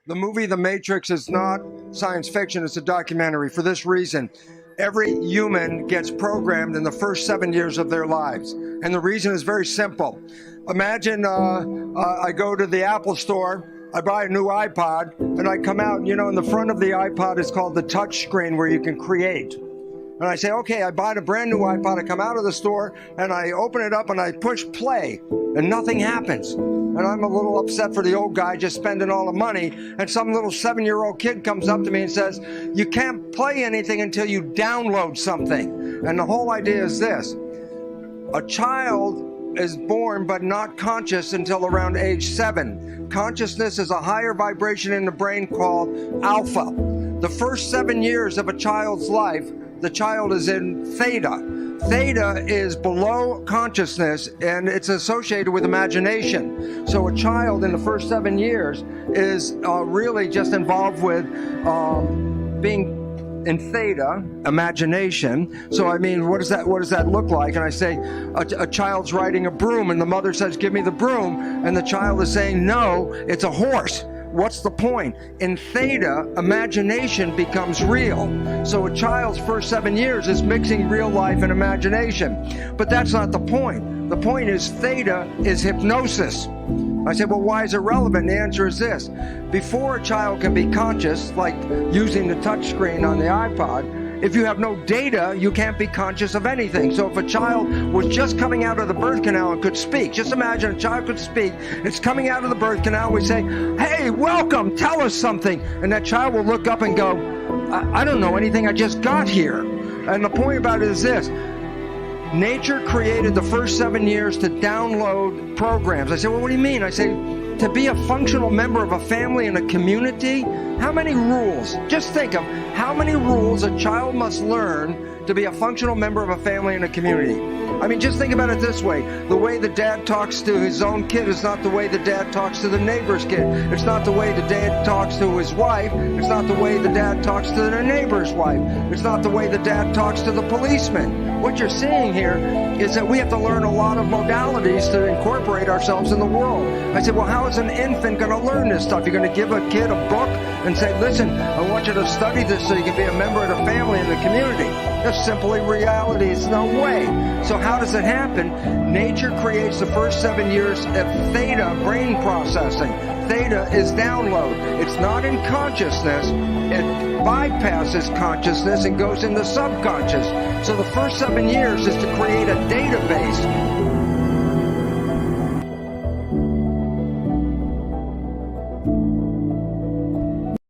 The movie The Matrix is not science fiction, it's a documentary. For this reason, every human gets programmed in the first 7 years of their lives. And the reason is very simple. Imagine I go to the Apple store, I buy a new iPod, and I come out, in the front of the iPod is called the touch screen where you can create. And I say, okay, I bought a brand new iPod, I come out of the store, and I open it up and I push play, and nothing happens. And I'm a little upset for the old guy just spending all the money, and some little 7-year-old kid comes up to me and says, you can't play anything until you download something. And the whole idea is this. A child is born but not conscious until around age 7. Consciousness is a higher vibration in the brain called alpha. The first 7 years of a child's life, the child is in theta. Theta is below consciousness, and it's associated with imagination. So a child in the first 7 years is really just involved with being in theta, imagination. So I mean, what does that look like? And I say, a child's riding a broom, and the mother says, give me the broom, and the child is saying, no, it's a horse. What's the point? In theta, imagination becomes real. So a child's first 7 years is mixing real life and imagination. But that's not the point. The point is theta is hypnosis. I said, well, why is it relevant? The answer is this. Before a child can be conscious, like using the touch screen on the iPod, if you have no data, you can't be conscious of anything. So if a child was just coming out of the birth canal and could speak, just imagine a child could speak, it's coming out of the birth canal, we say, hey, welcome, tell us something. And that child will look up and go, I don't know anything, I just got here. And the point about it is this. Nature created the first 7 years to download programs. I say, well, what do you mean? I say, to be a functional member of a family and a community, how many rules? Just think of how many rules a child must learn to be a functional member of a family and a community. I mean, just think about it this way. The way the dad talks to his own kid is not the way the dad talks to the neighbor's kid. It's not the way the dad talks to his wife. It's not the way the dad talks to the neighbor's wife. It's not the way the dad talks to the policeman. What you're seeing here is that we have to learn a lot of modalities to incorporate ourselves in the world. I said, well, how is an infant going to learn this stuff? You're going to give a kid a book and say, listen, I want you to study this so you can be a member of the family and the community. That's simply reality. It's no way. So how does it happen? Nature creates the first 7 years of theta brain processing. Theta is download. It's not in consciousness. It bypasses consciousness and goes into subconscious. So the first 7 years is to create a database